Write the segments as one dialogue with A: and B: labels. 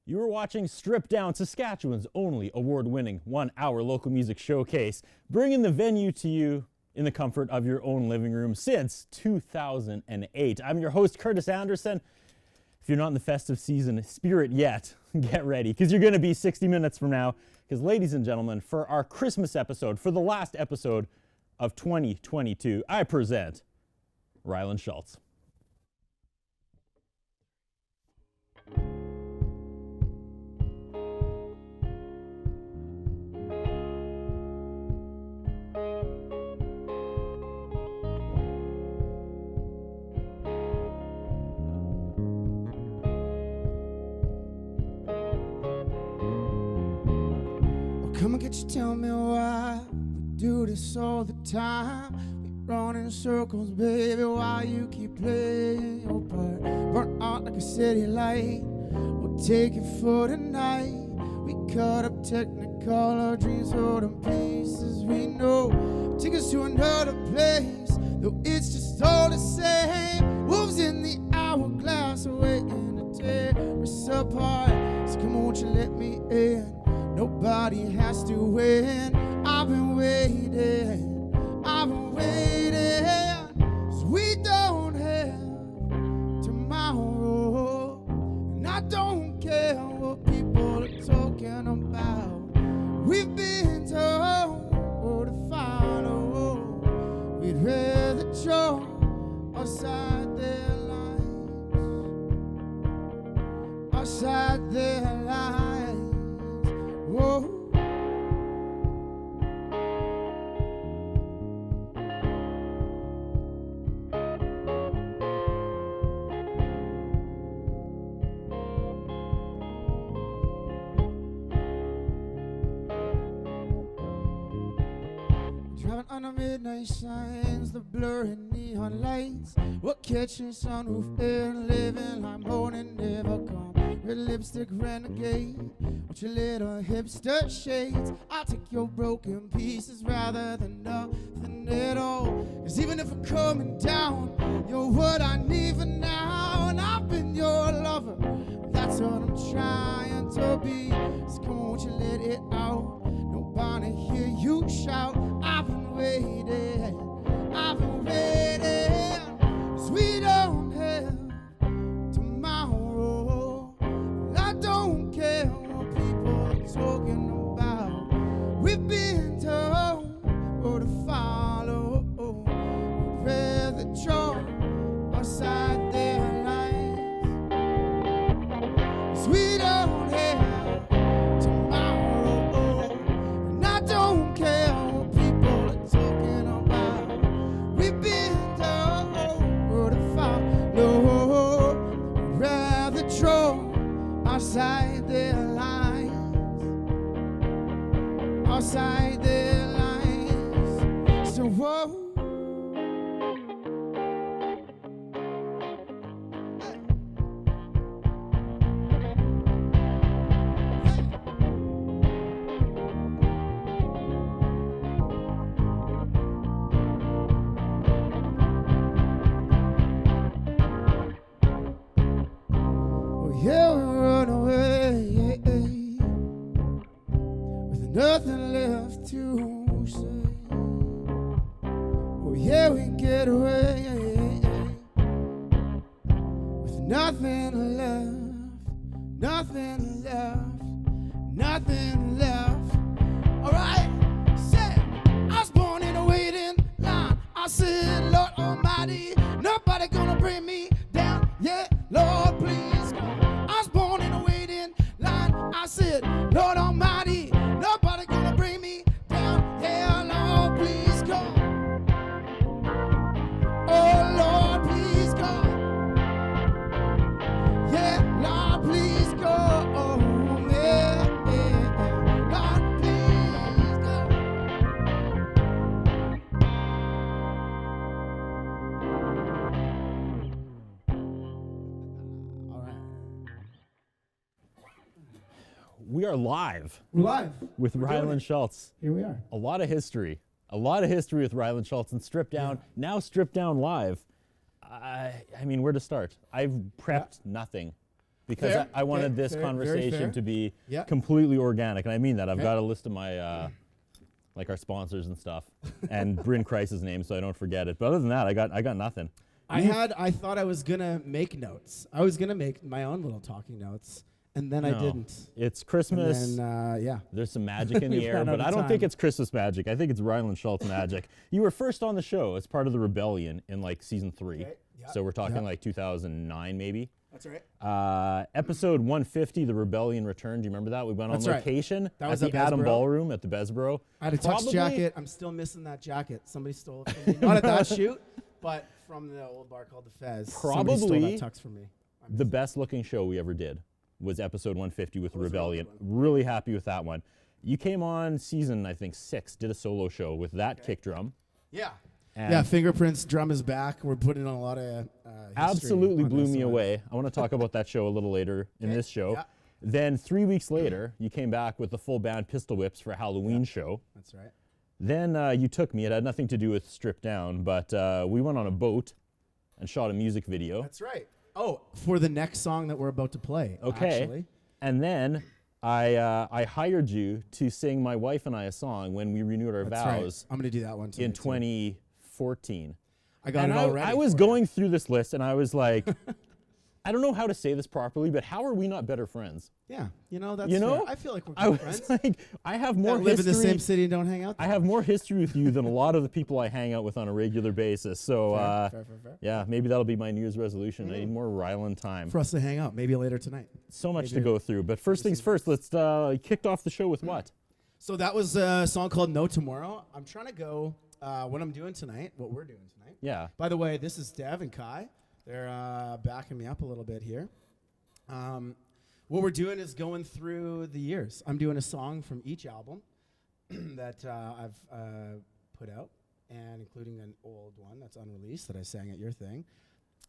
A: You are watching Stripped Down, Saskatchewan's only award-winning one-hour local music showcase, bringing the venue to you in the comfort of your own living room since 2008. I'm your host, Curtis Anderson. If you're not in the festive season spirit yet, get ready, because you're going to be 60 minutes from now. Because, ladies and gentlemen, for our Christmas episode, for the last episode of 2022, I present Rylan Schultz.
B: Come and get you, tell me why we do this all the time. We run in circles, baby, while you keep playing your part. Burn out like a city light, we'll take it for the night. We cut up technicolor dreams, hold in pieces we know. Take us to another place, though it's just all the same. Wolves in the hourglass are waiting to tear us apart. So come on, won't you let me in? Nobody has to win. I've been waiting, so we don't have tomorrow. And I don't care what people are talking about. We've been told to follow. We'd rather draw outside their lines, outside their lines. Whoa. Driving under midnight signs, the blurring neon lights. We're catching sunroof air, living like morning never come. Red lipstick renegade, with your little hipster shades. I'll take your broken pieces rather than nothing at all. 'Cause even if we're coming down, you're what I need for now. And I've been your lover, that's what I'm trying to be. So come on, won't you let it out? Nobody hear you shout. I've been waiting, 'cause we don't have tomorrow. I don't care what people are talking about. We've been told to follow. We'd rather draw outside their lines. 'Cause we don't have tomorrow. And I don't care what people are talking about. We've been told to follow. We'd rather draw outside their lines, outside their lines. So whoa. Yeah, we run away with nothing left to say. Oh yeah, we get away with nothing left, nothing left, nothing left. All right, say, I was born in a waiting line. I said, Lord Almighty, nobody gonna bring me down. Yeah, Lord, please come. I was born in a waiting line. I said, Lord Almighty, nobody gonna bring me down. Yeah, Lord, please come. Oh, Lord, please come. Yeah, Lord, please go. Oh, yeah, yeah. Lord, please go. All right.
A: We are live
B: We're live.
A: with
B: We're doing
A: Rylan
B: it.
A: Schultz.
B: Here we are.
A: A lot of history with Rylan Schultz and Stripped Down, now Stripped Down Live. I mean, where to start? I've prepped nothing. because
B: Fair,
A: I wanted
B: fair,
A: this
B: fair, very
A: conversation
B: fair.
A: to be
B: Yeah.
A: completely organic, and I mean that. I've
B: Okay.
A: got a list of my like our sponsors and stuff, and Bryn Kreis's name, so I don't forget it. But other than that, I got nothing.
B: I thought I was gonna make notes. I was gonna make my own little talking notes, and then I
A: No.
B: didn't.
A: It's Christmas.
B: And then, yeah.
A: There's some magic in the
B: We've
A: air,
B: run out
A: but
B: of
A: I don't think
B: time.
A: it's Christmas magic. I think it's Rylan Schultz magic. You were first on the show as part of the Rebellion in like season 3.
B: Okay, yeah,
A: So we're talking
B: yeah.
A: like 2009 maybe.
B: That's right.
A: Episode 150, the Rebellion returned. Do you remember that? We went on
B: That's right.
A: location
B: That
A: at
B: was
A: the
B: at
A: Adam
B: Besborough.
A: Ballroom at the Besborough.
B: I had a tux
A: Probably-
B: jacket. I'm still missing that jacket. Somebody stole it from me. Not at that shoot, but from the old bar called the Fez. Somebody stole
A: Probably
B: that tux from me.
A: The best looking show we ever did was episode 150 with the
B: was a really
A: Rebellion.
B: good
A: Really happy with that one. You came on season, I think, 6, did a solo show with that kick drum.
B: Yeah.
A: And
B: Yeah, Fingerprints drum is back. We're putting on a lot of
A: absolutely
B: history on
A: blew
B: this
A: me
B: one.
A: away. I want to talk about that show a little later in
B: Okay,
A: this show.
B: yeah.
A: Then 3 weeks later, you came back with the full band Pistol Whips for a Halloween show.
B: That's right.
A: Then you took me. It had nothing to do with Strip Down, but we went on a boat and shot a music video.
B: That's right. Oh, for the next song that we're about to play.
A: Okay.
B: Actually.
A: And then I hired you to sing my wife and I a song when we renewed our
B: That's
A: vows
B: right. I'm going to do that one too.
A: in 2014.
B: I got
A: And
B: it all ready.
A: I was
B: for you.
A: going through this list and I was like, I don't know how to say this properly, but how are we not better friends?
B: Yeah. You know, that's
A: You know,
B: fair. I feel like we're
A: I
B: good
A: was
B: friends.
A: like, I have more
B: That live
A: history.
B: in the same city and don't hang out
A: I
B: there.
A: have more history with you than a lot of the people I hang out with on a regular basis. So,
B: Fair, fair, fair.
A: yeah, maybe that'll be my New Year's resolution. I need more Rylan time.
B: For us to hang out, maybe later tonight.
A: So much to
B: maybe-
A: go through. But first things first, let's kicked off the show with what?
B: So that was a song called No Tomorrow. I'm trying to go what I'm doing tonight, what we're doing tonight.
A: Yeah.
B: By the way, this is Dev and Kai. They're backing me up a little bit here. What we're doing is going through the years. I'm doing a song from each album that I've put out, and including an old one that's unreleased that I sang at your thing,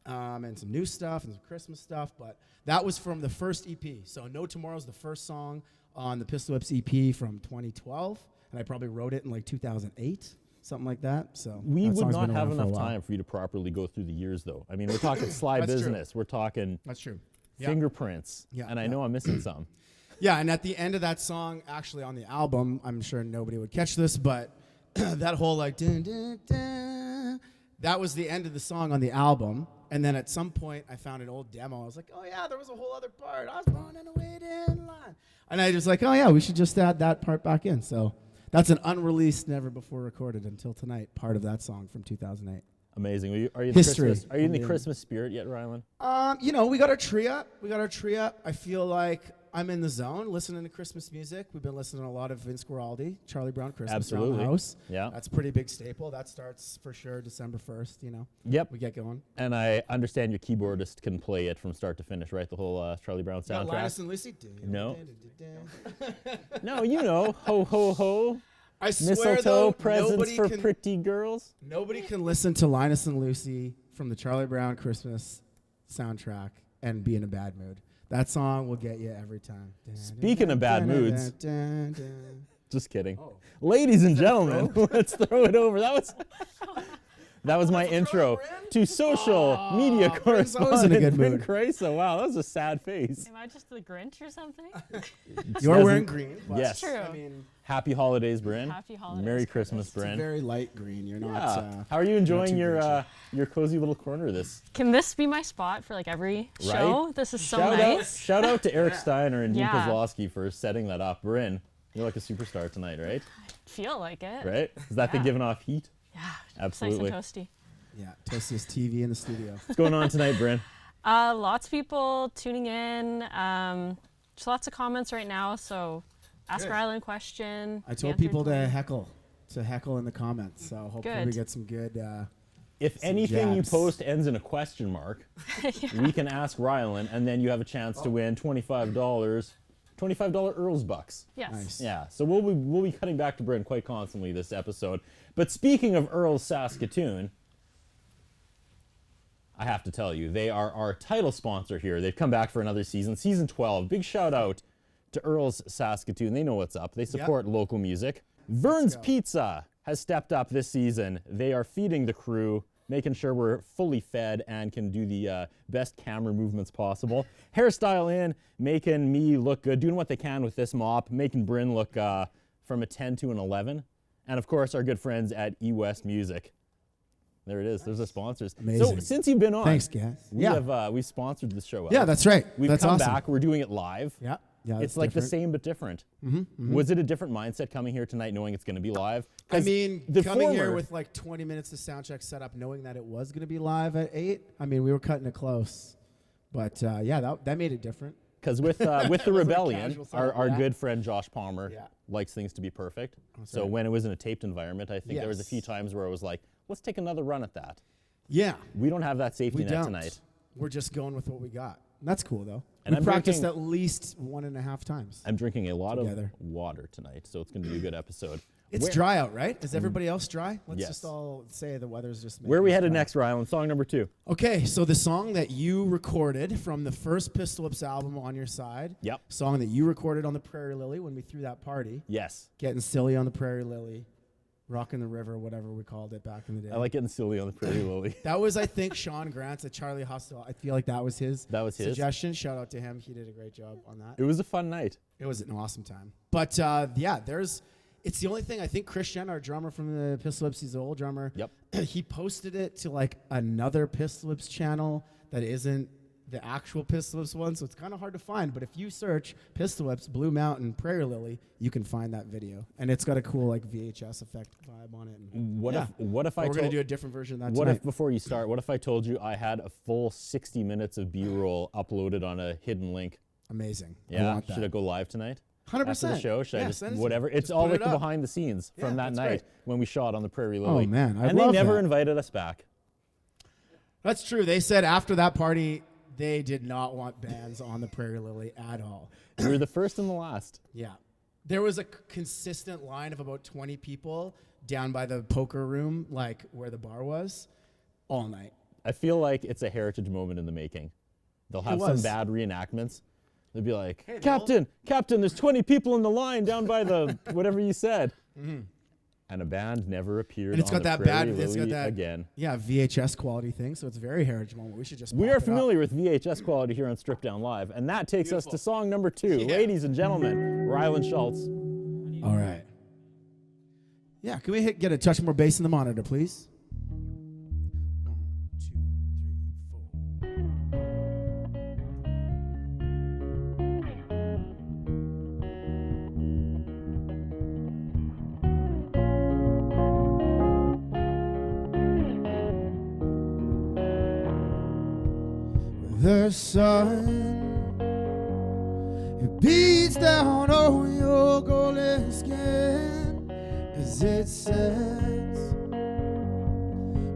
B: and some new stuff and some Christmas stuff. But that was from the first EP. So No Tomorrow's the first song on the Pistol Whips EP from 2012, and I probably wrote it in like 2008. Something like that. So
A: We
B: that
A: would
B: song's
A: not
B: been
A: have
B: around for a
A: enough
B: while.
A: time for you to properly go through the years, though. I mean, we're talking Sly
B: That's true.
A: Business. We're talking
B: That's true. Yeah.
A: fingerprints.
B: Yeah,
A: And I
B: yeah.
A: know I'm missing some.
B: Yeah, and at the end of that song, actually on the album, I'm sure nobody would catch this, but that whole like dun, dun, dun, that was the end of the song on the album. And then at some point, I found an old demo. I was like, oh yeah, there was a whole other part. I was born in a waiting line. And I just like, oh yeah, we should just add that part back in. So that's an unreleased, never before recorded until tonight part of that song from 2008.
A: Amazing. Are you in
B: History.
A: Christmas? Are you in the
B: Yeah.
A: Christmas spirit yet, Rylan?
B: You know, we got our tree up. I feel like I'm in the zone listening to Christmas music. We've been listening to a lot of Vince Guaraldi, Charlie Brown Christmas around
A: Absolutely.
B: the house.
A: Yeah.
B: That's a pretty big staple. That starts for sure December 1st, you know.
A: Yep.
B: We get going.
A: And I understand your keyboardist can play it from start to finish, right? The whole Charlie Brown
B: Got Linus
A: soundtrack.
B: and Lucy.
A: No. No, you know, ho ho ho.
B: I swear
A: Mistletoe
B: though,
A: presents
B: nobody
A: for
B: can,
A: pretty girls.
B: nobody can listen to Linus and Lucy from the Charlie Brown Christmas soundtrack and be in a bad mood. That song will get you every time.
A: Speaking of bad moods. Just kidding.
B: Oh.
A: Ladies and gentlemen, let's throw it over. That was my intro to social media
B: Bryn's always in a
A: correspondent
B: good
A: Bryn
B: mood.
A: Kreisa. Wow, that was a sad face.
C: Am I just the Grinch or something?
B: You're
A: Doesn't-
B: wearing green. But
A: Yes.
C: True.
B: I mean,
A: Happy holidays, Bryn.
C: Happy holidays,
A: Merry
C: Chris.
A: Christmas,
B: it's a
A: Bryn.
B: very light green. You're not.
A: Yeah. How are you enjoying
B: too
A: your cozy little corner? This
C: Can this be my spot for like every show?
A: Right?
C: This is so
A: shout
C: nice.
A: shout out to Eric Steiner and Dean
C: Yeah.
A: Kozlowski for setting that up. Bryn, you're like a superstar tonight, right?
C: Feel like it.
A: Right? Is that thing
C: Yeah.
A: giving off heat?
C: Yeah.
A: Absolutely.
C: It's nice and toasty.
B: Yeah, Toastiest TV in the studio.
A: What's going on tonight, Bryn?
C: Lots of people tuning in. Just lots of comments right now. So ask
B: Good.
C: Rylan question.
B: I told
C: answer
B: people to
C: tonight.
B: heckle in the comments. So hopefully we
C: Good.
B: get some good.
A: If
B: Some
A: anything you
B: jabs.
A: post ends in a question mark, we can ask Rylan, and then you have a chance to win $25 Earl's Bucks.
C: Yes.
B: Nice.
A: Yeah, so we'll be cutting back to Bryn quite constantly this episode. But speaking of Earl's Saskatoon, I have to tell you, they are our title sponsor here. They've come back for another season, season 12. Big shout out to Earl's Saskatoon. They know what's up. They support local music. Vern's
B: go.
A: Pizza has stepped up this season. They are feeding the crew making sure we're fully fed and can do the best camera movements possible. Hairstyle in, making me look good, doing what they can with this mop, making Bryn look from a 10 to an 11. And of course, our good friends at eWest Music. There it is. There's our sponsors.
B: Amazing.
A: So since you've been on,
B: Thanks, guys.
A: we've sponsored the show.
B: Yeah, that's right.
A: We've
B: That's
A: come
B: awesome.
A: back. We're doing it live.
B: Yeah.
A: It's like the same but different. Was it a different mindset coming here tonight, knowing it's going to be live?
B: I
A: 'Cause
B: mean,
A: the
B: coming here
A: former-
B: with like 20 minutes of sound check set up, knowing that it was going to be live at 8, I mean, we were cutting it close. But yeah, that made it different.
A: Because with the
B: was like a
A: Rebellion,
B: casual setup,
A: our
B: yeah.
A: good friend Josh Palmer
B: Yeah.
A: likes things to be perfect. So
B: right.
A: when it was in a taped environment, I think there was a few
B: Yes.
A: times where I was like, let's take another run at that.
B: Yeah.
A: We don't have that safety
B: We
A: net
B: don't.
A: tonight.
B: We're just going with what we got. That's cool, though.
A: And
B: we
A: I'm
B: practiced
A: drinking-
B: at least 1.5 times.
A: I'm drinking a lot
B: Together.
A: of water tonight, so it's going to be a good episode.
B: It's
A: Where-
B: dry out, right? Is everybody else dry? Let's
A: Yes.
B: just all say the weather's just
A: Where are
B: making
A: we
B: us
A: headed
B: dry.
A: next, Rylan? Song number 2.
B: Okay, so the song that you recorded from the first Pistol Whips album, On Your Side.
A: Yep.
B: Song that you recorded on the Prairie Lily when we threw that party.
A: Yes.
B: Getting silly on the Prairie Lily. Rockin' the River, whatever we called it back in the day.
A: I like getting silly on the Prairie Lily.
B: That was, I think, Sean Grant's at Charlie Hustle. I feel like that was his
A: That was his?
B: suggestion. Shout out to him. He did a great job on that.
A: It was a fun night.
B: It was an awesome time. But yeah, it's the only thing. I think Christian, our drummer from the Pistol Whips, he's the old drummer.
A: Yep.
B: He posted it to like another Pistol Whips channel that isn't the actual Pistol Whips one, so it's kind of hard to find. But if you search Pistol Whips, Blue Mountain, Prairie Lily, you can find that video, and it's got a cool like VHS effect vibe on it. And
A: What if I
B: we're gonna
A: told-
B: do a different version of that
A: What
B: tonight.
A: if, before you start, what if I told you I had a full 60 minutes of B-roll uploaded on a hidden link?
B: Amazing. I
A: Yeah,
B: want that.
A: should I go live tonight?
B: 100%.
A: After the show, should I
B: Yeah,
A: just
B: send it to me.
A: whatever? It's
B: Just
A: all
B: put
A: like
B: it
A: the
B: up.
A: behind the scenes
B: Yeah,
A: from that
B: that's
A: night
B: great.
A: when we shot on the Prairie Lily.
B: Man, I
A: and they
B: love
A: never
B: that.
A: invited us back.
B: That's true. They said after that party, they did not want bands on the Prairie Lily at all.
A: We were the first and the last.
B: Yeah. There was a consistent line of about 20 people down by the poker room, like where the bar was, all night.
A: I feel like it's a heritage moment in the making. They'll have some
B: was.
A: bad reenactments. They'll be like,
B: Hey,
A: Captain, there's 20 people in the line down by the whatever you said. And a band never appeared
B: And it's
A: on
B: got
A: the
B: that
A: Prairie
B: bad, it's got
A: Lily
B: that
A: again.
B: Yeah, VHS quality thing. So it's a very heritage moment. We should just.
A: We
B: pop
A: are
B: it up.
A: familiar with VHS quality here on Strip Down Live, and that takes us to song number 2. Ladies and gentlemen, Rylan Schultz.
B: All right. Yeah, can we get a touch more bass in the monitor, please? 1, 2, 3, 4. The sun, it beats down on your golden skin as it sets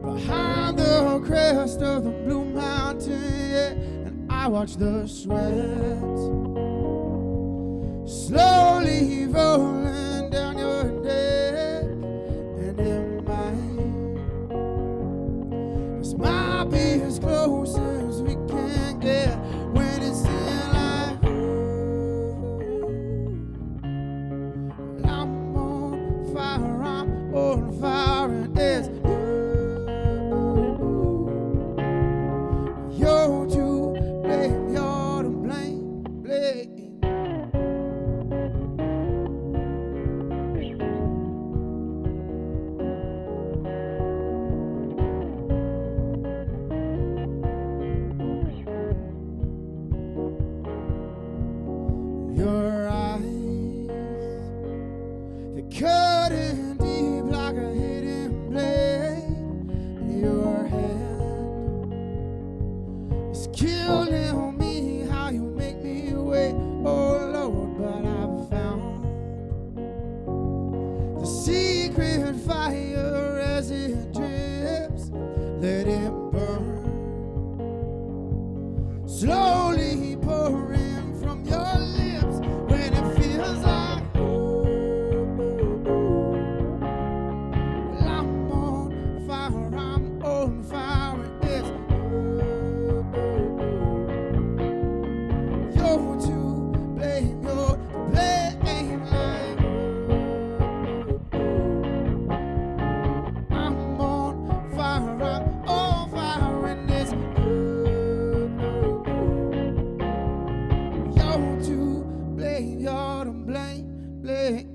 B: behind the crest of the Blue Mountain, yeah, and I watch the sweat slowly rolling down your neck, and it might this might be as close as we can get when it's still like I'm on fire, and it's you're to blame, you're to blame. Your eyes, they cut in deep like a hidden blade. Your hand is killing me. How you make me wait, oh Lord, but I've found the secret fire as it drips. Let it burn, slowly pouring from your lips. know to blame, you're to blame, blame.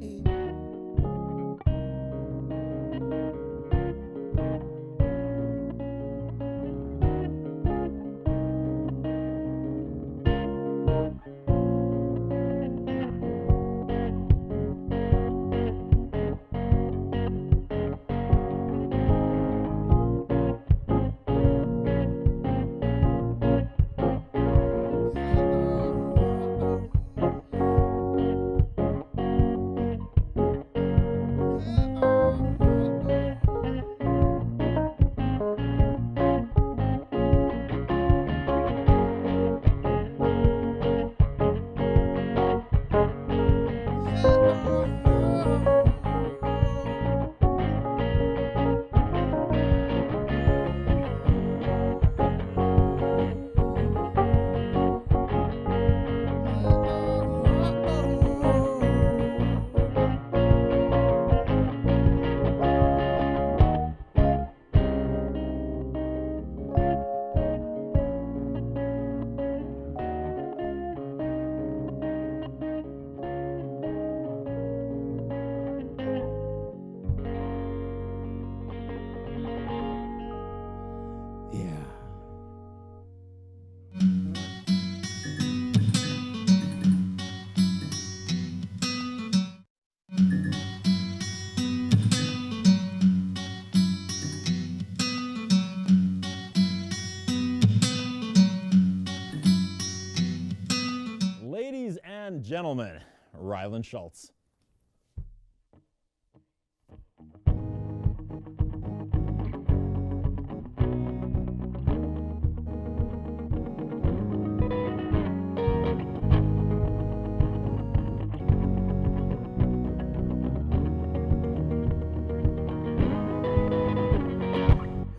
A: Ladies and gentlemen, Rylan Schultz.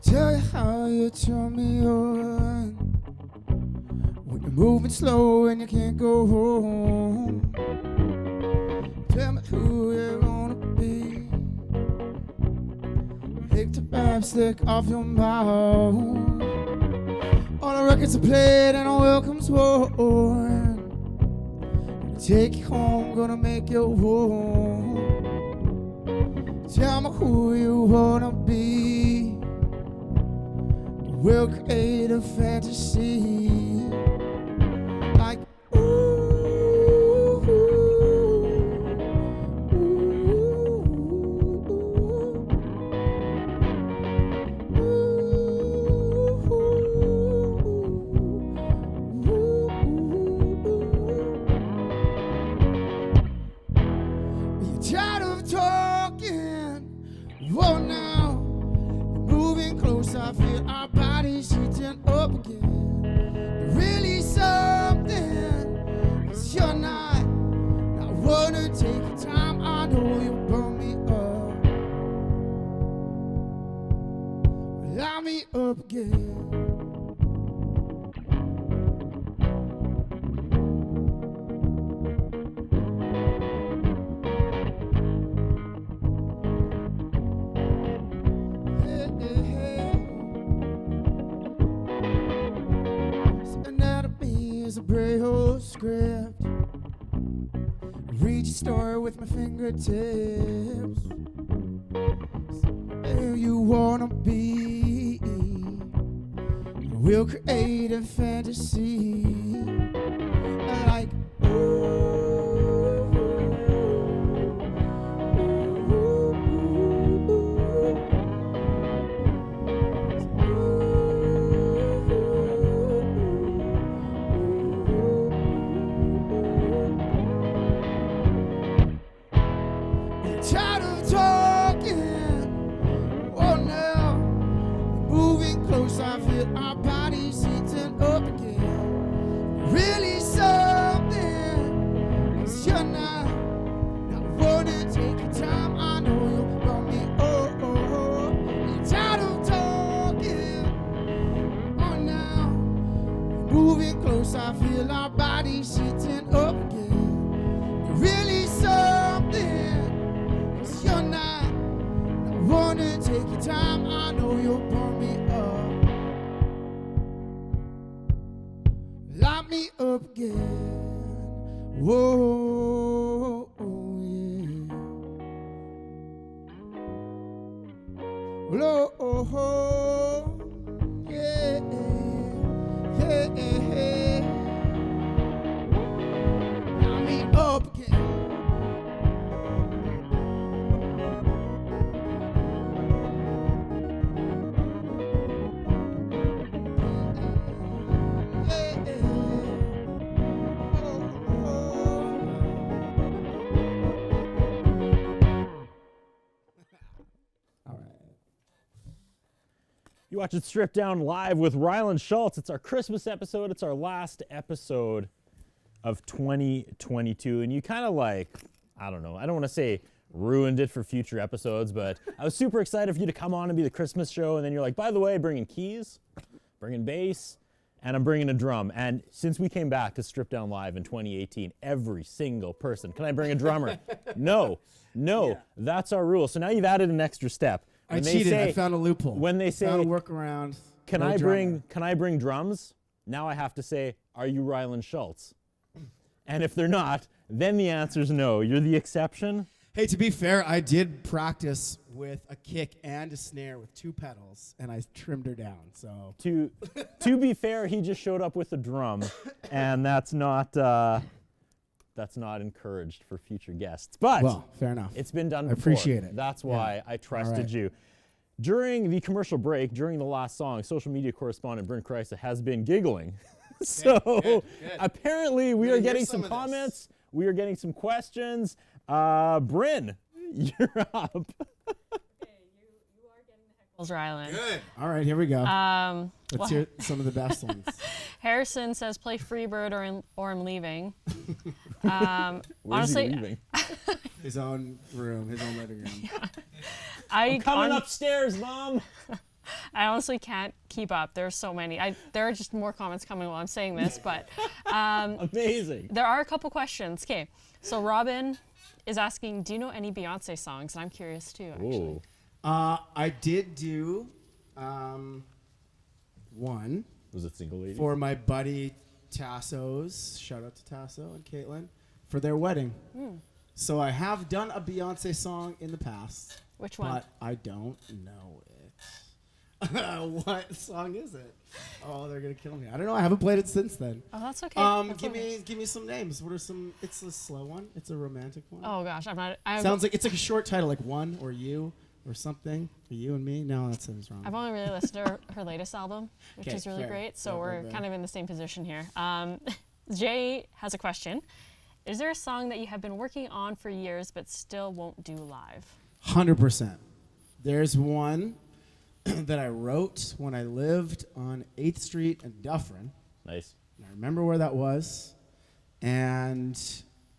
B: Tell you how you turn me on when you're moving slow and you can't go home. Tell me who you wanna be. Take the lipstick off your mouth. All the records are played and a welcome's worn. Gonna take you home, gonna make you warm. Tell me who you wanna be. We'll create a fantasy like ooh, ooh, You're tired of talking, whoa now. Moving close, I feel our bodies heating up again. You're really something, 'cause you're not. I wanna take your time, I know you'll burn me up. Light me up again. Is a braille script. Read your story with my fingertips. Where you wanna be, we'll create a fantasy like tired of talking, oh now. Moving close, I feel our bodies heating up again. Really something, 'cause you're not. I wanna take your time, I know you'll burn me up. You're tired of talking, oh now. Moving close, I feel our bodies heating up again. You're really something, 'cause you're not. I wanna take your time, I know you'll burn me up. Light me up again. Whoa, yeah. Whoa, yeah, yeah. Got me up again.
A: You watch it Stripped Down live with Rylan Schultz. It's our Christmas episode. It's our last episode of 2022. And you kind of like, I don't know, I don't want to say ruined it for future episodes, but I was super excited for you to come on and be the Christmas show. And then you're like, by the way, bringing keys, bringing bass, and I'm bringing a drum. And since we came back to Stripped Down Live in 2018, every single person, can I bring a drummer? No, that's our rule. So now you've added an extra step.
B: I cheated. I found a loophole.
A: When they say,
B: found a workaround.
A: Can I bring drums? Now I have to say, are you Rylan Schultz? And if they're not, then the answer is no. You're the exception.
B: Hey, to be fair, I did practice with a kick and a snare with 2 pedals, and I trimmed her down. So
A: to be fair, he just showed up with a drum, and that's not encouraged for future guests. But
B: well, fair enough.
A: It's been done
B: I
A: before.
B: appreciate it.
A: That's why I trusted
B: right.
A: you. During the commercial break, during the last song, social media correspondent Bryn Kreisa has been giggling. So
B: good.
A: Apparently we are getting some
B: of
A: comments. We are getting some questions. Bryn, you're up.
C: Okay, you are getting the heckles, Rylan.
B: Good. All right, here we go. Let's hear some of the best ones.
C: Harrison says, play Freebird or I'm leaving.
A: Where's
C: Honestly,
A: he leaving?
B: His own room, his own living room.
A: I'm coming upstairs, Mom.
C: I honestly can't keep up. There's so many. There are just more comments coming while I'm saying this, but
A: Amazing.
C: there are a couple questions. Okay, so Robin is asking, do you know any Beyonce songs? And I'm curious too, actually.
A: Ooh.
B: I did do one.
A: Was it Single Lady?
B: For my buddy Tasso's, shout out to Tasso and Caitlin, for their wedding. So I have done a Beyonce song in the past.
C: Which one?
B: But I don't know it. What song is it? Oh, they're gonna kill me. I don't know. I haven't played it since then.
C: Oh, that's okay. That's
B: give
C: okay.
B: me some names. What are some? It's a slow one. It's a romantic one.
C: Oh gosh,
B: Sounds like it's like a short title, like One or You or something. For You and Me. No, that sounds wrong.
C: I've only really listened to her latest album, which
B: Okay,
C: is really
B: fair.
C: great. So
B: Yeah,
C: we're
B: fair.
C: kind of in the same position here. Jay has a question. Is there a song that you have been working on for years but still won't do live?
B: 100%. There's one that I wrote when I lived on 8th Street in Dufferin.
A: Nice.
B: And I remember where that was, and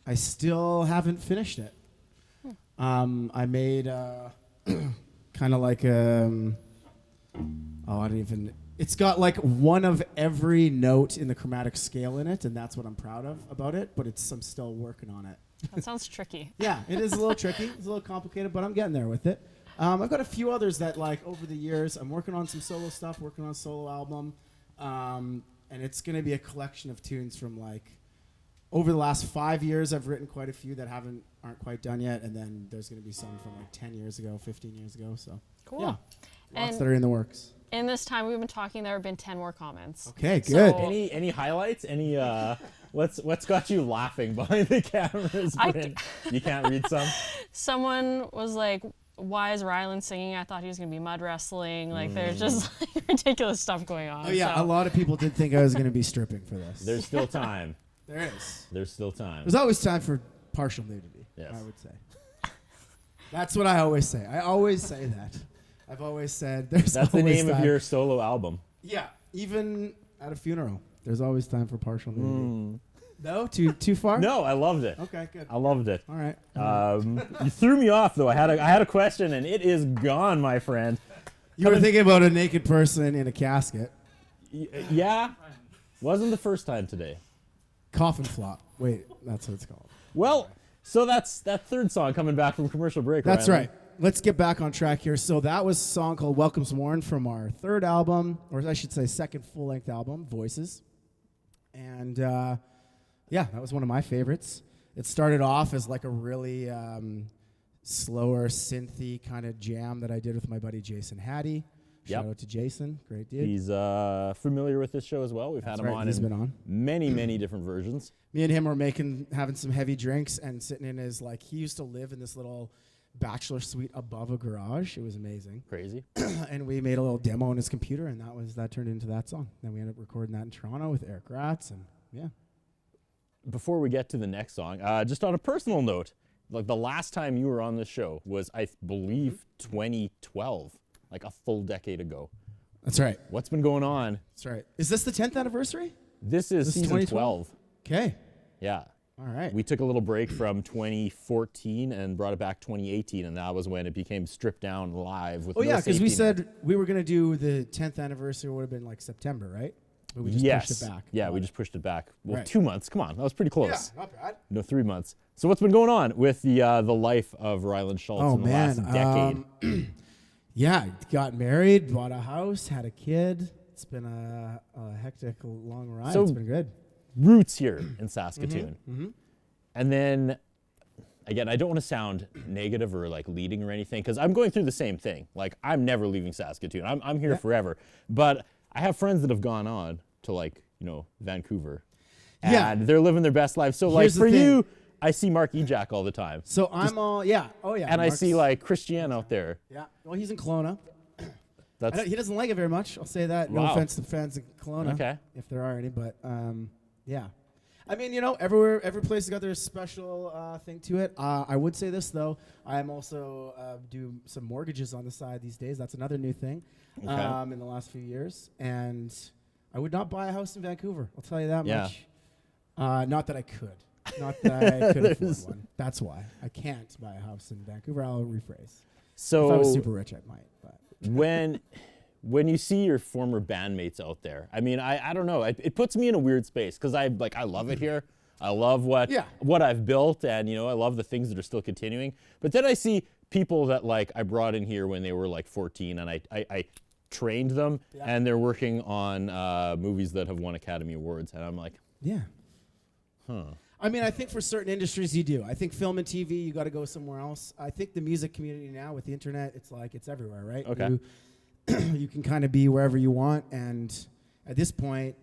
B: I still haven't finished it. I made kind of like it's got like one of every note in the chromatic scale in it, and that's what I'm proud of about it, but I'm still working on it.
C: That sounds tricky.
B: Yeah, it is a little tricky. It's a little complicated, but I'm getting there with it. I've got a few others that, like, over the years, I'm working on some solo stuff, working on a solo album, and it's going to be a collection of tunes from, like, over the last 5 years, I've written quite a few that aren't quite done yet, and then there's going to be some from, like, 10 years ago, 15 years ago, so.
C: Cool.
B: Yeah, lots
C: And
B: that are in the works.
C: in this time we've been talking, there have been 10 more comments.
B: Okay, good.
C: So-
A: Any highlights? Any what's got you laughing behind the cameras, Bryn? You can't read some?
C: Someone was like, why is Rylan singing? I thought he was going to be mud wrestling. Like, there's just like, ridiculous stuff going on.
B: Oh, yeah,
C: so.
B: a lot of people did think I was going to be stripping for this.
A: There's still time.
B: There is.
A: There's still time.
B: There's always time for partial nudity,
A: Yes.
B: I would say. That's what I always say. I always say that. I've always said there's
A: That's the
B: always
A: name of
B: time.
A: your solo album.
B: Yeah, even at a funeral, there's always time for partial nudity. No? Too far?
A: No, I loved it.
B: Okay, good.
A: I loved it.
B: All right.
A: You threw me off though. I had a question and it is gone, my friend.
B: You were thinking about a naked person in a casket.
A: Yeah, wasn't the first time today.
B: Coffin flop. Wait, that's what it's called.
A: Well, so that's that third song coming back from commercial break.
B: That's
A: Rylan.
B: right. Let's get back on track here. So that was a song called Welcome's Worn from our third album, or I should say second full-length album, Voices. And Yeah, that was one of my favorites. It started off as like a really slower, synthy kind of jam that I did with my buddy Jason Hattie. Shout out to Jason, great dude.
A: He's familiar with this show as well. We've had him on.
B: He's been on
A: many different versions.
B: Me and him were having some heavy drinks and sitting in his, like, he used to live in this little bachelor suite above a garage. It was amazing.
A: Crazy.
B: And we made a little demo on his computer, and that turned into that song. Then we ended up recording that in Toronto with Eric Ratz, and yeah.
A: Before we get to the next song, just on a personal note, like the last time you were on this show was, I believe, 2012, like a full decade ago.
B: That's right.
A: What's been going on?
B: That's right. Is this the 10th anniversary?
A: This is season 12.
B: Okay.
A: Yeah.
B: All right.
A: We took a little break from 2014 and brought it back 2018, and that was when it became stripped down live with
B: because we said we were going to do the 10th anniversary would have been like September, right? But we just pushed it back.
A: Yeah, we just pushed it back. Well,
B: Right.
A: 2 months. Come on, that was pretty close.
B: Yeah, not bad.
A: No, 3 months. So what's been going on with the life of Rylan Schultz in the last decade?
B: Yeah, got married, bought a house, had a kid. It's been a hectic, long ride.
A: So
B: it's been good.
A: Roots here in Saskatoon.
B: Mm-hmm.
A: And then, again, I don't want to sound negative or like leading or anything, because I'm going through the same thing. Like, I'm never leaving Saskatoon. I'm here forever. But I have friends that have gone on to, like, Vancouver. And they're living their best life. So, like, for you, I see Mark Ejak all the time.
B: So I'm all, yeah. Oh, yeah.
A: And I see, like, Christian out there.
B: Yeah. Well, he's in Kelowna.
A: That's
B: He doesn't like it very much. I'll say that. No
A: Wow.
B: offense to fans in Kelowna.
A: Okay.
B: If there are any, but yeah. I mean, every place has got their special thing to it. I would say this, though. I'm also do some mortgages on the side these days. That's another new thing in the last few years. And I would not buy a house in Vancouver. I'll tell you that much. Not that I could. Not that I could afford one. That's why. I can't buy a house in Vancouver. I'll rephrase.
A: So
B: if I was super rich, I might. But
A: when you see your former bandmates out there, I mean, I don't know. It puts me in a weird space because I love it here. I love what I've built, and I love the things that are still continuing. But then I see people that I brought in here when they were 14, and I trained them, and they're working on movies that have won Academy Awards, and I'm like,
B: I mean, I think for certain industries you do. I think film and TV, you got to go somewhere else. I think the music community now with the internet, it's everywhere, right?
A: Okay.
B: You can kind of be wherever you want, and at this point,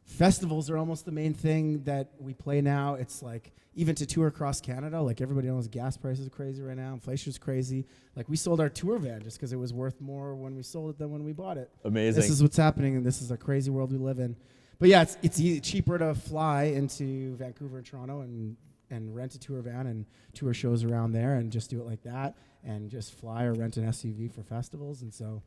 B: festivals are almost the main thing that we play now. It's like, even to tour across Canada, like everybody knows gas prices are crazy right now, inflation's crazy. Like, we sold our tour van just because it was worth more when we sold it than when we bought it.
A: Amazing.
B: This is what's happening, and this is a crazy world we live in. But yeah, it's cheaper to fly into Vancouver and Toronto and rent a tour van and tour shows around there and just do it like that and just fly or rent an SUV for festivals. And so,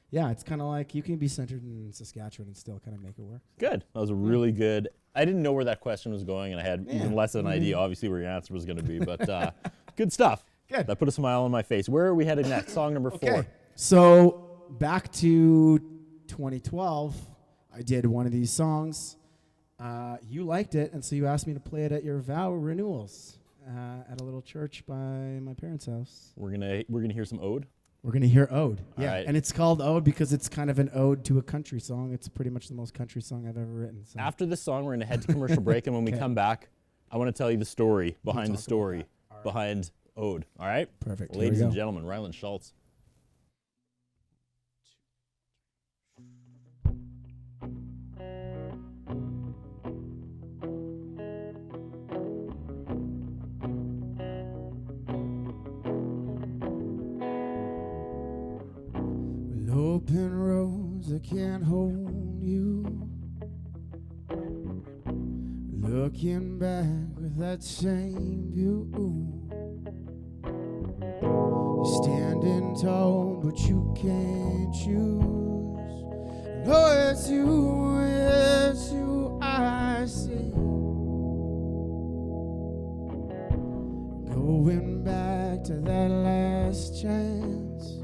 B: yeah, it's kind of like you can be centered in Saskatchewan and still kind of make it work.
A: Good. That was a really good. I didn't know where that question was going, and I had even less of an idea, obviously, where your answer was going to be. But good stuff.
B: Good.
A: That put a smile on my face. Where are we headed next? Song number 4.
B: So back to 2012, I did one of these songs. You liked it, and so you asked me to play it at your vow renewals at a little church by my parents' house.
A: We're gonna hear some Ode.
B: We're gonna hear Ode.
A: All right.
B: And it's called Ode because it's kind of an ode to a country song. It's pretty much the most country song I've ever written. So.
A: After this song, we're gonna head to commercial break, and when we come back, I want to tell you the story behind the story behind Ode. All right.
B: Perfect.
A: Ladies and gentlemen, Rylan Schultz.
B: Open roads that can't hold you. Looking back with that same view. You're standing tall, but you can't choose. No, it's you I see. Going back to that last chance.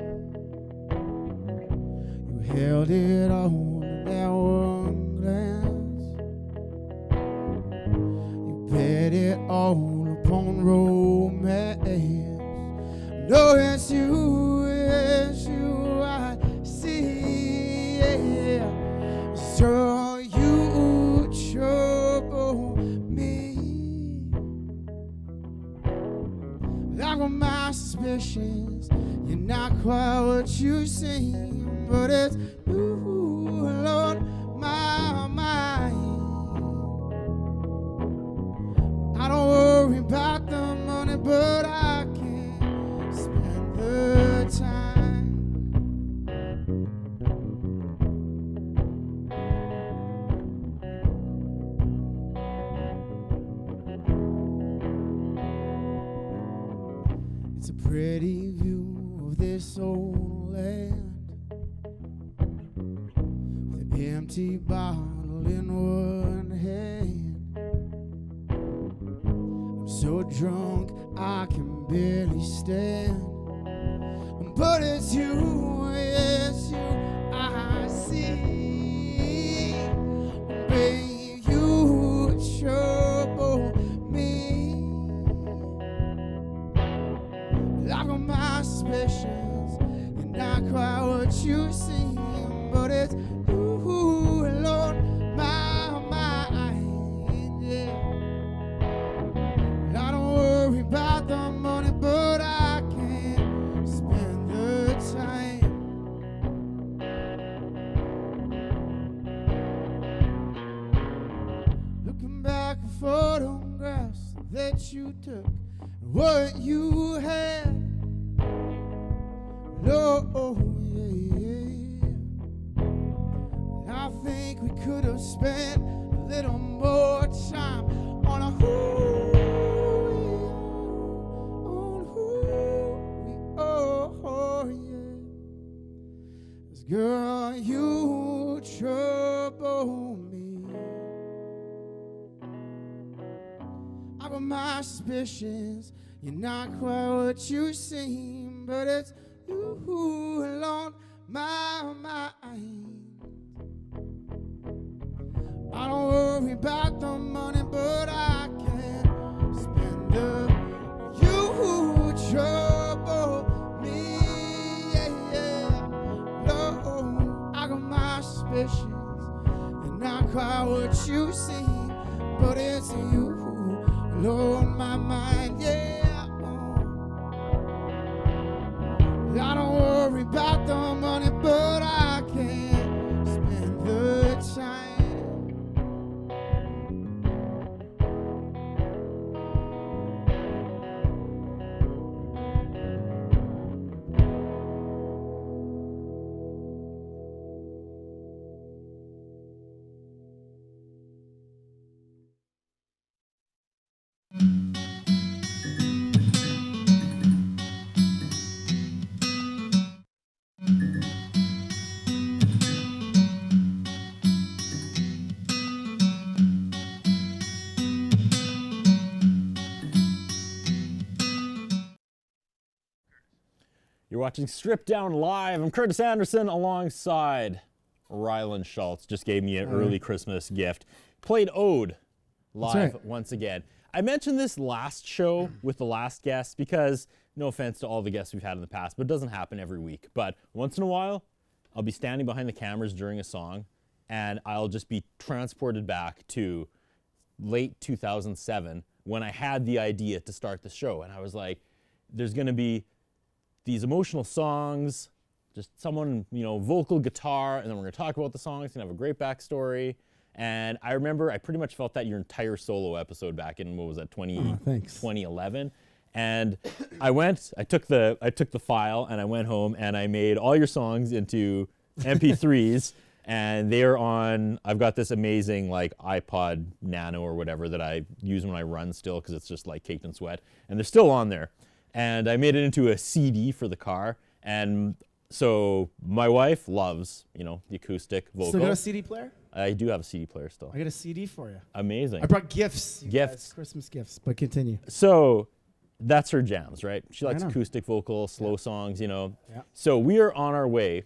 B: Held it all in that one glance. You bet it all upon romance. No, it's you I see. Yeah. So you trouble I got my suspicions. You're not quite what you seem, but it's you, Lord, my mind. I don't worry about the money, but I can spend the time. It's a pretty view of this old land, with an empty bottle in one hand. I'm so drunk I can barely stand, but it's you, yes, you I see. Babe, you trouble me. I got my suspicions. You're not quite what you seem, but it's you, Lord, my mind, yeah. I don't worry about the money, but I can spend the time. Looking back at photographs that you took, what you had. Oh, yeah. I think we could have spent a little more time on a who we are, yeah. 'Cause girl, you trouble me. I got my suspicions. You're not quite what you seem, but it's you alone, my mind. I don't worry about the money, but I can spend the you trouble me, yeah, yeah. No, I got my suspicions. You're not quite what you seem, but it's you alone, my mind, yeah. I don't worry about the money, but I can spend the time.
A: You're watching Strip Down Live. I'm Curtis Anderson alongside Rylan Schultz. Just gave me an early Christmas gift. Played Ode live once again. I mentioned this last show with the last guest because, no offense to all the guests we've had in the past, but it doesn't happen every week. But once in a while, I'll be standing behind the cameras during a song and I'll just be transported back to late 2007 when I had the idea to start the show. And I was like, there's going to be these emotional songs, just someone, vocal guitar, and then we're gonna talk about the songs, gonna have a great backstory. And I remember I pretty much felt that your entire solo episode back in, 2011. And I took the file and I went home and I made all your songs into MP3s and they're on, I've got this amazing like iPod Nano or whatever that I use when I run still because it's just like caked in sweat, and they're still on there. And I made it into a CD for the car. And so my wife loves, the acoustic vocal.
B: Still got a CD player?
A: I do have a CD player still.
B: I got a CD for you.
A: Amazing.
B: I brought gifts.
A: Gifts.
B: Christmas gifts, but continue.
A: So that's her jams, right? She likes acoustic vocal, slow songs, Yeah. So we are on our way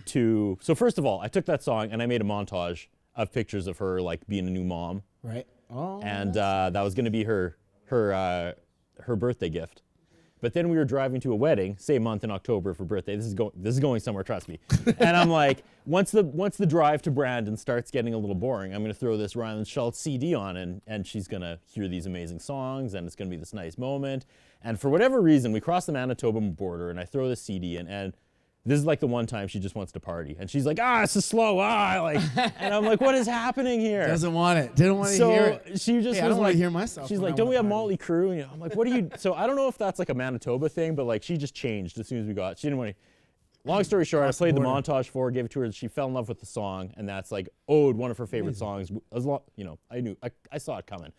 A: to, so first of all, I took that song and I made a montage of pictures of her like being a new mom.
B: Right. Oh.
A: And that was going to be her birthday gift. But then we were driving to a wedding, same month in October for birthday. This is going somewhere, trust me. And I'm like, once the drive to Brandon starts getting a little boring, I'm going to throw this Rylan Schultz CD on, and she's going to hear these amazing songs, and it's going to be this nice moment. And for whatever reason, we cross the Manitoba border, and I throw the CD in, and this is like the one time she just wants to party. And she's like, it's a slow, and I'm like, what is happening here?
B: Doesn't want it. Didn't want to hear it.
A: She just
B: I
A: was
B: don't want
A: like,
B: to hear myself.
A: she's
B: when
A: like,
B: I
A: don't we
B: wanna
A: have
B: party."
A: Motley Crue? And I'm like, what do you, so I don't know if that's like a Manitoba thing, but like she just changed as soon as she didn't want to. Long story short, I played the montage for her, gave it to her, she fell in love with the song, and that's like Ode, one of her favorite songs. As long, I saw it coming.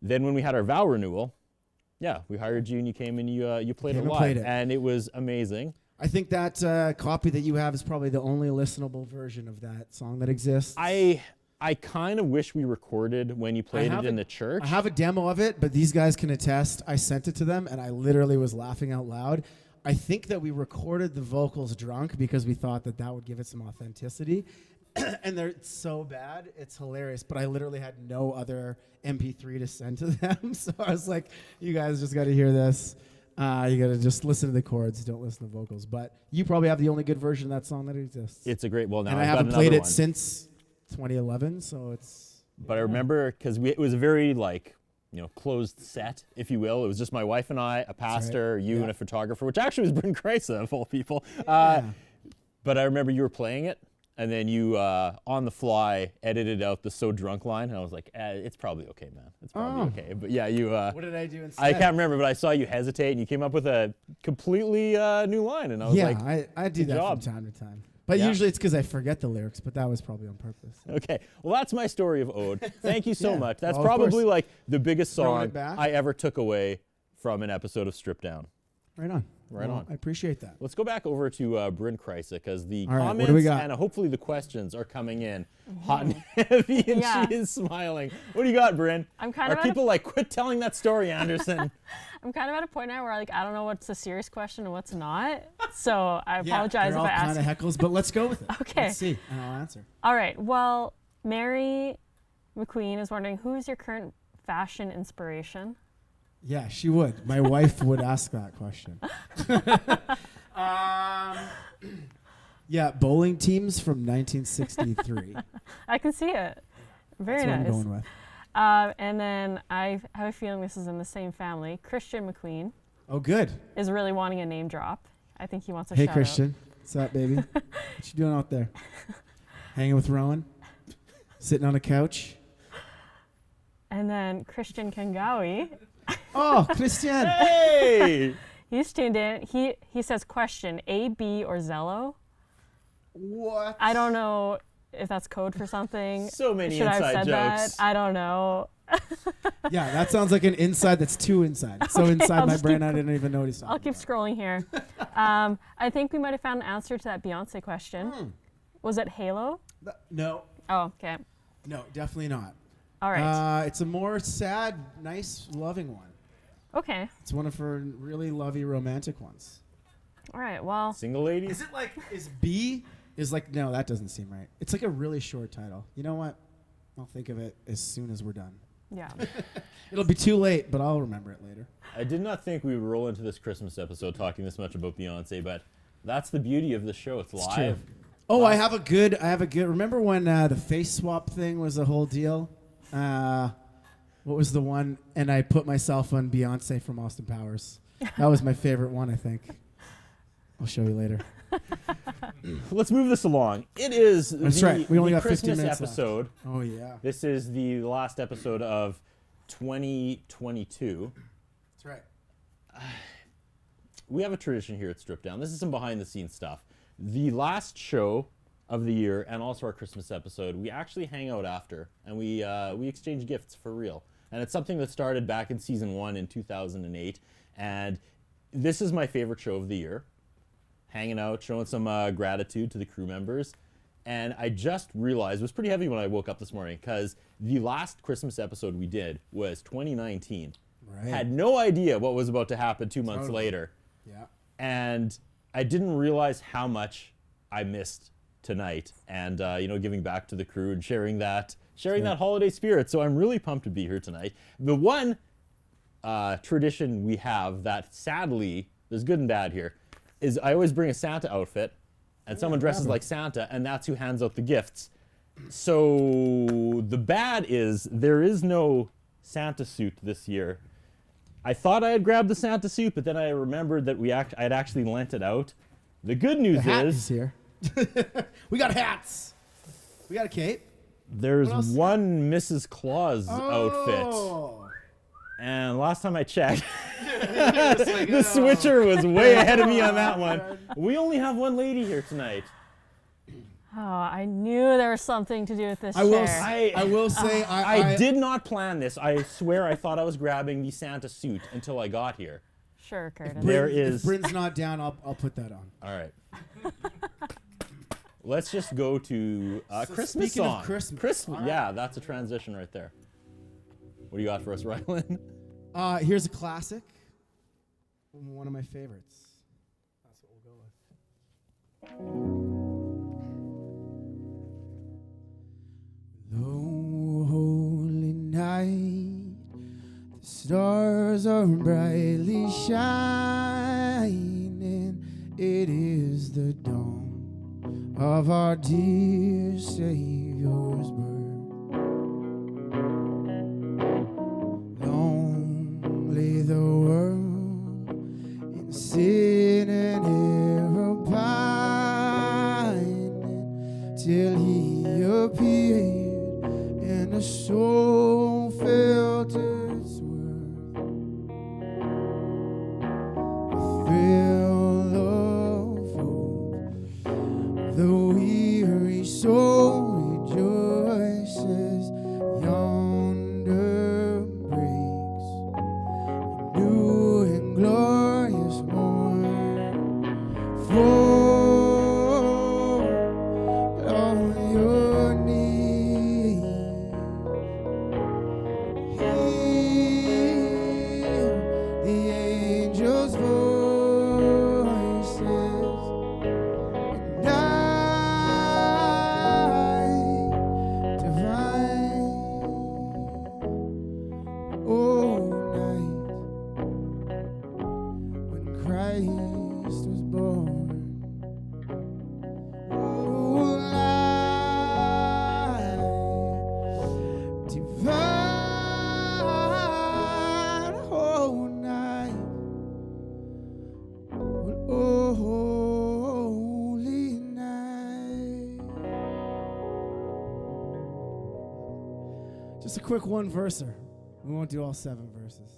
A: Then when we had our vow renewal, we hired you and you came and you played it live, and it was amazing.
B: I think that copy that you have is probably the only listenable version of that song that exists.
A: I kind of wish we recorded when you played it in the church.
B: I have a demo of it, but these guys can attest. I sent it to them, and I literally was laughing out loud. I think that we recorded the vocals drunk because we thought that would give it some authenticity. And they're so bad, it's hilarious. But I literally had no other MP3 to send to them. So I was like, you guys just got to hear this. You got to just listen to the chords, don't listen to vocals. But you probably have the only good version of that song that exists.
A: It's a great, now
B: and I
A: I've
B: haven't
A: got
B: played it
A: one.
B: since 2011, so it's...
A: But I remember, because it was a very, closed set, if you will. It was just my wife and I, a pastor, you, and a photographer, which actually was Bryn Kreisa, of all people. But I remember you were playing it, and then you, on the fly, edited out the "so drunk" line, and I was like, it's probably okay, man. It's probably okay. But yeah, you...
B: what did I do instead?
A: I can't remember, but I saw you hesitate, and you came up with a completely new line, and I was like...
B: Yeah, I do that from time to time. But usually it's because I forget the lyrics, but that was probably on purpose.
A: Okay, well, that's my story of Ode. Thank you so much. That's
B: well,
A: probably like the biggest
B: Throwing
A: song
B: it back.
A: I ever took away from an episode of Stripped Down.
B: Right on.
A: Right on.
B: I appreciate that.
A: Let's go back over to Bryn Kreisa, because the
B: All right, what
A: comments
B: do we got?
A: and hopefully the questions are coming in hot and heavy, and she is smiling. What do you got, Bryn?
C: I'm kind of
A: Are people like, quit telling that story, Anderson?
C: I'm kind of at a point now where I don't know what's a serious question and what's not. So I apologize if I ask.
B: They're all kind of heckles, but let's go with it.
C: Okay.
B: Let's see, and I'll answer.
C: All right. Well, Mary McQueen is wondering, who is your current fashion inspiration?
B: Yeah, she would. My wife would ask that question. Yeah, bowling teams from 1963.
C: I can see it. Very
B: That's
C: nice.
B: what I'm going with.
C: And then I have a feeling this is in the same family. Christian McQueen
B: Oh, good.
C: is really wanting a name drop. I think he wants a
B: Hey,
C: shout
B: Christian. What's up, baby? What you doing out there? Hanging with Rowan? Sitting on a couch?
C: out. And then Christian Kangawi,
B: Oh, Christian.
A: Hey!
C: he's tuned in. He says, question, A, B, or Zello?
B: What?
C: I don't know if that's code for something.
A: So many
C: Should I have
A: inside
C: said
A: jokes.
C: that? I don't know.
B: Yeah, that sounds like an inside that's too inside. So
C: Okay,
B: inside
C: I'll
B: my
C: just
B: brain,
C: keep
B: I didn't even notice that.
C: I'll keep scrolling here. I think we might have found an answer to that Beyonce question. Was it Halo?
B: No,
C: Oh, okay.
B: no, definitely not.
C: All right.
B: It's a more sad, nice, loving one.
C: Okay.
B: It's one of her really lovey, romantic ones.
C: All right. Well,
A: Single ladies?
B: Is it like, is B, is like, no, that doesn't seem right. It's like a really short title. You know what? I'll think of it as soon as we're done.
C: yeah.
B: It'll be too late, but I'll remember it later.
A: I did not think we would roll into this Christmas episode talking this much about Beyonce, but that's the beauty of the show. It's live.
B: true. Oh, I have a good. Remember when the face swap thing was a whole deal? What was the one? And I put myself on Beyonce from Austin Powers. That was my favorite one, I think. I'll show you later.
A: Let's move this along. It is
B: That's
A: the,
B: right. We only
A: the
B: got 15
A: Christmas
B: minutes
A: episode.
B: Oh yeah.
A: This is the last episode of 2022.
B: That's right.
A: We have a tradition here at Strip Down. This is some behind the scenes stuff. The last show of the year and also our Christmas episode, we actually hang out after and we exchange gifts for real. And it's something that started back in season 1 in 2008. And this is my favorite show of the year. Hanging out, showing some gratitude to the crew members. And I just realized, it was pretty heavy when I woke up this morning, because the last Christmas episode we did was 2019.
B: Right.
A: Had no idea what was about to happen 2 months
B: Totally.
A: later.
B: Yeah.
A: And I didn't realize how much I missed tonight, and giving back to the crew and sharing that holiday spirit. So I'm really pumped to be here tonight. The one tradition we have that sadly, there's good and bad here, is I always bring a Santa outfit and someone dresses like Santa and that's who hands out the gifts. So the bad is there is no Santa suit this year. I thought I had grabbed the Santa suit, but then I remembered that I had actually lent it out. The good news
B: Hat
A: is
B: is here. We got hats. We got a cape.
A: there's
B: What else?
A: one Mrs. Claus outfit.
B: Oh.
A: And last time I checked, the switcher was way ahead of me on that one. We only have one lady here tonight.
C: Oh, I knew there was something to do with this
B: I will.
C: chair.
B: I will say.
A: I did not plan this. I swear I thought I was grabbing the Santa suit until I got here.
C: Sure, Curtis.
A: There
B: If
A: is.
B: Bryn's not down, I'll put that on.
A: All right. Let's just go to
B: So
A: Christmas
B: speaking of
A: song.
B: Christmas, all right.
A: Yeah, that's a transition right there. What do you got for us, Rylan?
B: Here's a classic. One of my favorites. That's what we'll go with. Lo, holy night, the stars are brightly shining. It is the dawn of our dear Savior's birth. Lonely the world in sin and error pining, till he appeared and the soul felt its worth. A thrill of hope, the weary soul rejoices. Yonder breaks a new and glorious morn. Fall on your knees, hear the angels' voices, and night divine, oh night when Christ was born. Oh light divine, oh night, oh holy night. Just a quick one verser. We won't do all 7 verses.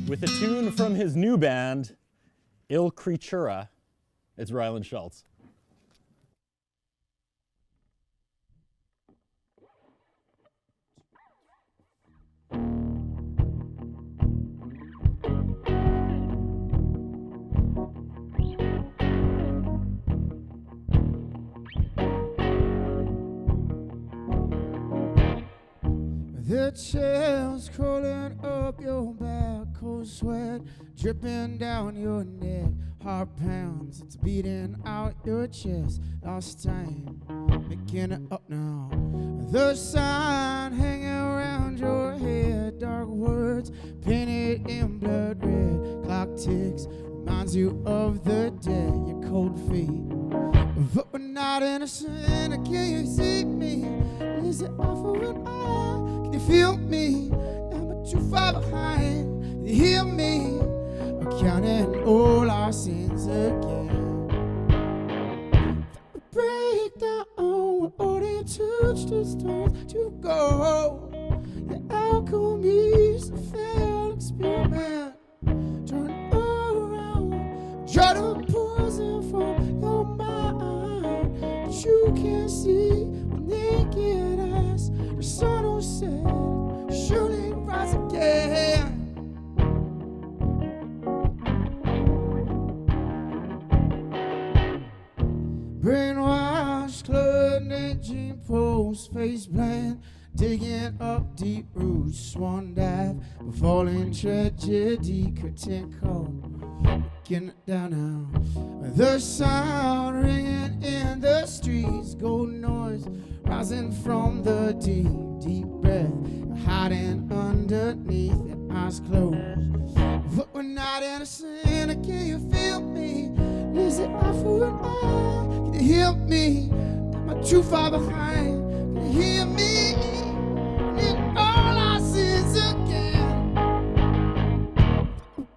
A: With a tune from his new band, Il Creatura, it's Rylan Schultz.
B: The chills crawling up your back, cold sweat dripping down your neck, heart pounds, it's beating out your chest. Lost time, making it up now. The sign hanging around your head, dark words painted in blood red. Clock ticks, reminds you of the day, your cold feet. But we're not innocent, can you see me? Is it awful when can you feel me? Am I too far behind? Can you hear me? I'm counting all our sins again. Break down, we're only touch the stars to go. The alchemy's a failed experiment. Turn around, try to poison from your mind, but you can't see when naked eyes. The sun will set, surely rise again. Brainwashed, club, gene post, face bland, digging up deep roots, swan dive, falling tragedy, curtain call, getting it down now. The sound ringing in the streets, gold noise rising from the deep, deep breath, hiding underneath your eyes closed. But we're not innocent, can you feel me? Is it eye for an eye? Can you hear me? Got my true far behind. Can you hear me? And in all our sins again,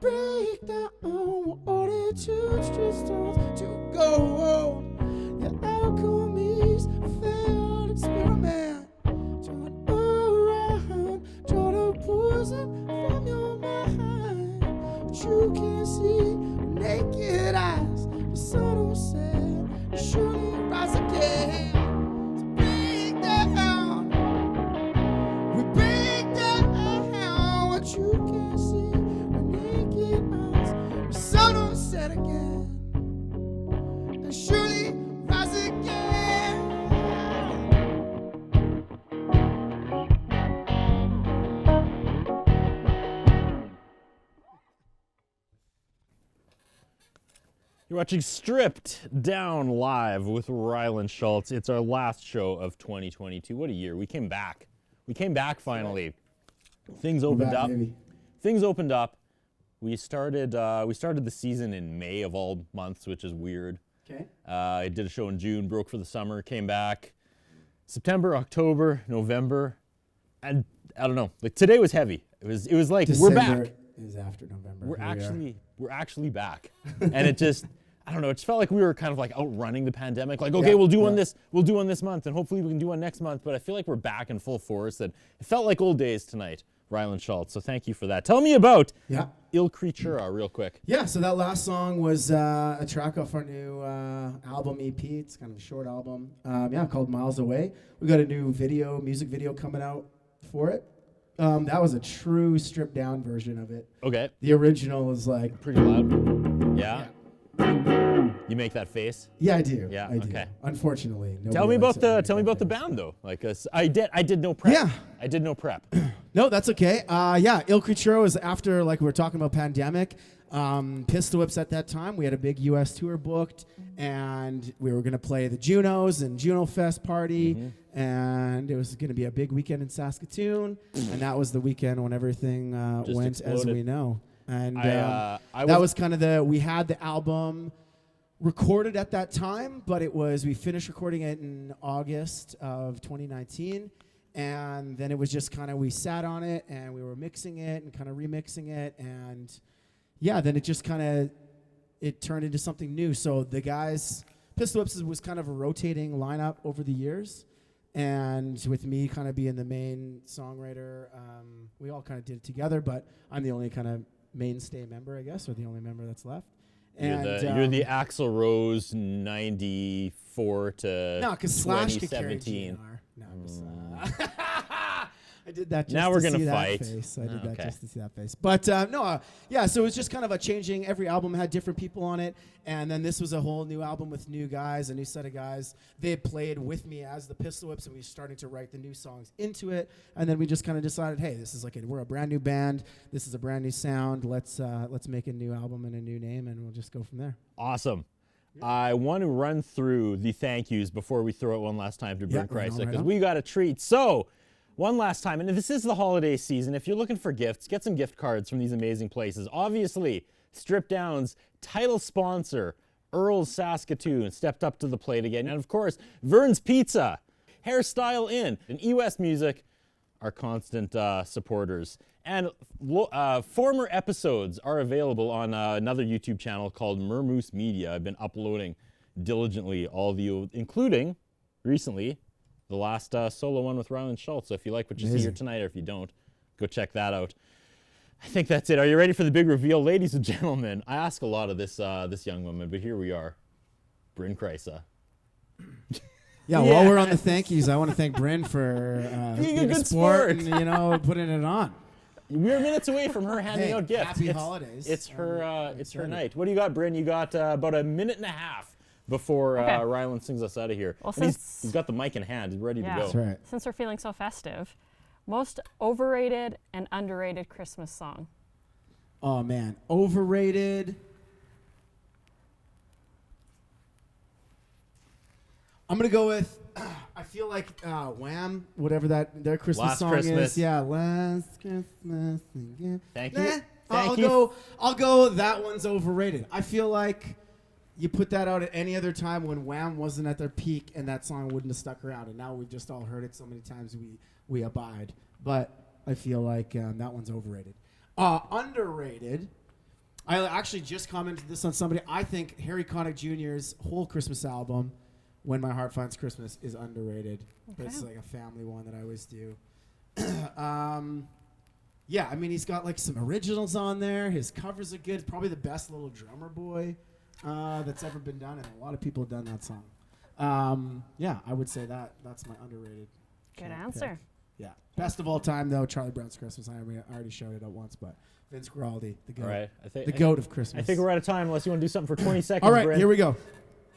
B: break down, order to street stones to go. Your alchemy's a failed experiment. Turn around, draw the poison from your mind. But you can't see with naked eyes. The sun will set, surely rise again. So break down, we break down what you can't see with naked eyes. The sun will set again, and surely rise again.
A: You're watching Stripped Down live with Rylan Schultz. It's our last show of 2022. What a year. We came back. We came back finally. Things opened up.
B: Baby.
A: Things opened up. We started the season in May of all months, which is weird.
B: Okay.
A: I did a show in June, broke for the summer, came back. September, October, November. And I don't know. Like today was heavy. It was like we're back.
B: Is after November.
A: We're actually back. And it just, I don't know, it just felt like we were kind of like outrunning the pandemic. Like, okay,
B: Yeah,
A: we'll do
B: yeah.
A: one this month, and hopefully we can do one next month. But I feel like we're back in full force, and it felt like old days tonight, Rylan Schultz. So thank you for that. Tell me about
B: Yeah.
A: Il Creatura real quick.
B: Yeah, so that last song was a track off our new album EP. It's kind of a short album. Called Miles Away. We got a new music video coming out for it. That was a true stripped down version of it.
A: Okay.
B: The original is like,
A: Pretty loud. Yeah? You make that face?
B: yeah, I do.
A: Yeah,
B: I do.
A: okay.
B: Unfortunately,
A: Tell me
B: nobody
A: about
B: likes it when I make
A: the
B: that face.
A: band though. Like I did no prep.
B: Yeah.
A: I did no prep.
B: No, that's okay. Il Creatura was after, like we were talking about pandemic. Pistol Whips at that time. We had a big U.S. tour booked, and we were going to play the Junos and Juno Fest party, and it was going to be a big weekend in Saskatoon, and that was the weekend when everything
A: Just
B: went as
A: exploded.
B: we know. And
A: I
B: that was kind of we had the album recorded at that time, but we finished recording it in August of 2019. And then it was just kind of, we sat on it and we were mixing it and kind of remixing it. And yeah, then it just kind of, it turned into something new. So the guys, Pistol Whips was kind of a rotating lineup over the years. And with me kind of being the main songwriter, we all kind of did it together, but I'm the only kind of mainstay member, I guess, or the only member that's left.
A: You're the Axl Rose 94 to
B: no, because Slash could carry
A: 2017.
B: GNR. No, I'm just, I did that just
A: Now
B: to
A: we're
B: see
A: gonna
B: that
A: fight.
B: face. I did that
A: Okay.
B: just to see that face. But yeah, so it was just kind of a changing. Every album had different people on it. And then this was a whole new album with new guys, a new set of guys. They had played with me as the Pistol Whips, and we were starting to write the new songs into it. And then we just kind of decided, hey, this is we're a brand new band. This is a brand new sound. Let's make a new album and a new name, and we'll just go from there.
A: Awesome. I want to run through the thank yous before we throw it one last time to Brent
B: right on,
A: Kreisek,
B: right
A: because
B: on.
A: we got a treat. So, one last time, and this is the holiday season. If you're looking for gifts, get some gift cards from these amazing places. Obviously, Strip Down's title sponsor, Earl's Saskatoon, stepped up to the plate again. And of course, Vern's Pizza, Hairstyle Inn, and EWest Music are constant supporters. And former episodes are available on another YouTube channel called Mermoose Media. I've been uploading diligently all of you, including recently the last solo one with Rylan Schultz. So if you like what you see here tonight, or if you don't, go check that out. I think that's it. Are you ready for the big reveal? Ladies and gentlemen, I ask a lot of this young woman, but here we are. Bryn Kreisek.
B: Yeah, while we're on the thank yous, I want to thank Bryn for
A: Being a
B: being
A: good
B: sport
A: sport.
B: and putting it on.
A: We're minutes away from her handing
B: Hey,
A: out gifts.
B: happy holidays.
A: It's her
B: I'm
A: it's her
B: excited.
A: night. What do you got, Bryn? You got about a minute and a half before
C: Okay.
A: Rylan sings us out of here.
C: Well,
A: And
C: since-
A: he's got the mic in hand. He's ready
C: Yeah.
A: to go.
B: That's right.
C: Since we're feeling so festive, most overrated and underrated Christmas song.
B: Oh man, overrated. I'm gonna go with. I feel like Wham, whatever their Christmas
A: Last
B: song
A: Christmas.
B: is. Yeah, Last Christmas again.
A: Thank you.
B: Nah,
A: Thank you.
B: I'll go. That one's overrated. I feel like you put that out at any other time when Wham wasn't at their peak, and that song wouldn't have stuck around. And now we've just all heard it so many times we abide. But I feel like that one's overrated. Underrated. I actually just commented this on somebody. I think Harry Connick Jr.'s whole Christmas album, When My Heart Finds Christmas, is underrated.
C: Okay.
B: It's like a family one that I always do. Yeah, I mean, he's got like some originals on there. His covers are good. Probably the best little drummer boy that's ever been done, and a lot of people have done that song. Yeah, I would say that's my underrated.
C: Good
B: pick.
C: answer.
B: Yeah. Best of all time, though, Charlie Brown's Christmas. I already showed it out once, but Vince Guaraldi, the goat.
A: All right.
B: The goat of Christmas.
A: I think we're out of time unless you want to do something for 20 seconds,
B: All right,
A: Bryn.
B: here we go.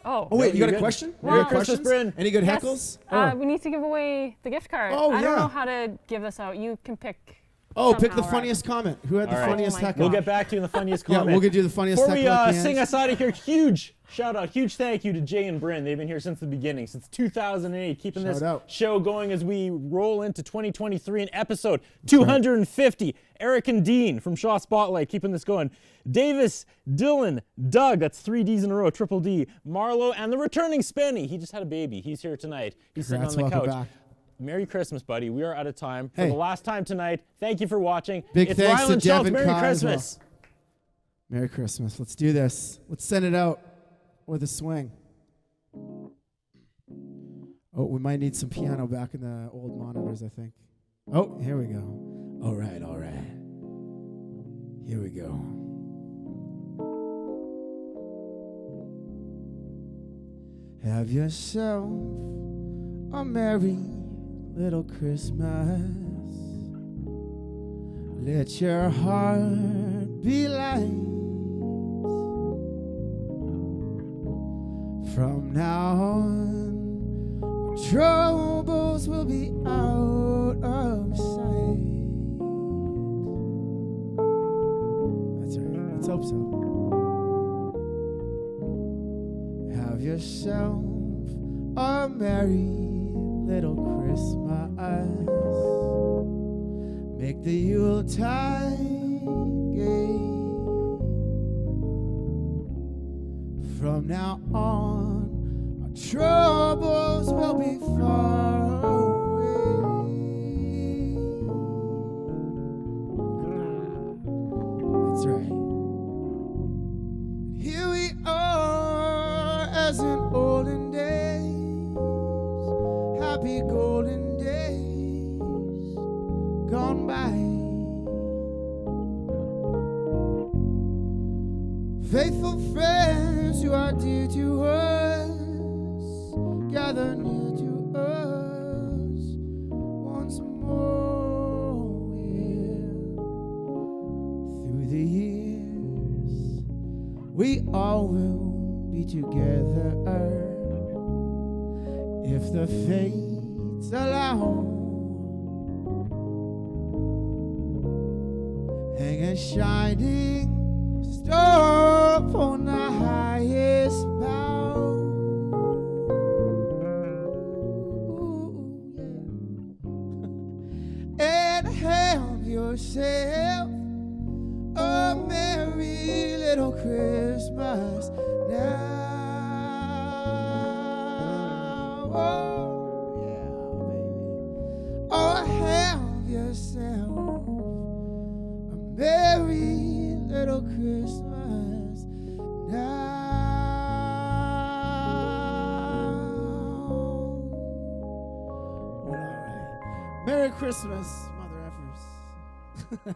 C: Oh,
B: Oh, wait, you got a
A: good.
B: question?
C: Well,
B: You got
A: Christmas,
B: questions?
A: Bryn.
B: Any good
C: yes.
B: heckles?
C: We need to give away the gift card.
B: Oh,
C: I don't
B: yeah.
C: know how to give this out. You can pick.
B: Oh, pick the
C: somehow, right?
B: funniest comment. Who had the
A: All right.
B: funniest
C: Oh my
B: heckle?
A: We'll get back to you in the funniest
B: Yeah,
A: comment.
B: we'll do the funniest
A: Before we
B: heckle at the
A: sing
B: end.
A: us out of here, huge shout out, huge thank you to Jay and Bryn. They've been here since the beginning, since 2008, keeping
B: Shout
A: this
B: out.
A: show going as we roll into 2023 in episode 250. Eric and Dean from Shaw Spotlight keeping this going. Davis, Dylan, Doug, that's 3 Ds in a row, triple D, Marlo, and the returning Spenny. He just had a baby. He's here tonight. He's
B: Congrats,
A: sitting on the
B: welcome
A: couch.
B: back.
A: Merry Christmas, buddy. We are out of time. For
B: Hey.
A: the last time tonight, thank you for watching.
B: Big
A: it's
B: thanks to
A: Rylan Schultz.
B: Devin
A: Merry
B: Kyle as well.
A: Christmas.
B: Merry Christmas. Let's do this. Let's send it out with a swing. Oh, we might need some piano back in the old monitors, I think. Oh, here we go. All right, all right. Here we go. Have yourself a merry little Christmas. Let your heart be light. From now on, our troubles will be out of sight. That's right. Let's hope so. Have yourself a merry little Christmas. Make the Yuletide gay. From now on, our troubles will be far away. That's right. And here we are as in olden days, happy golden days gone by. Faithful friends who are dear to us, gather near to us once more. Yeah. Through the years, we all will be together if the fates allow. Hang a shining star on the highest bough. Ooh, yeah. And have yourself a merry little Christmas now. Oh, yeah, baby. Oh, have yourself a merry little Christmas now. Well, all right. Merry Christmas, mother effers.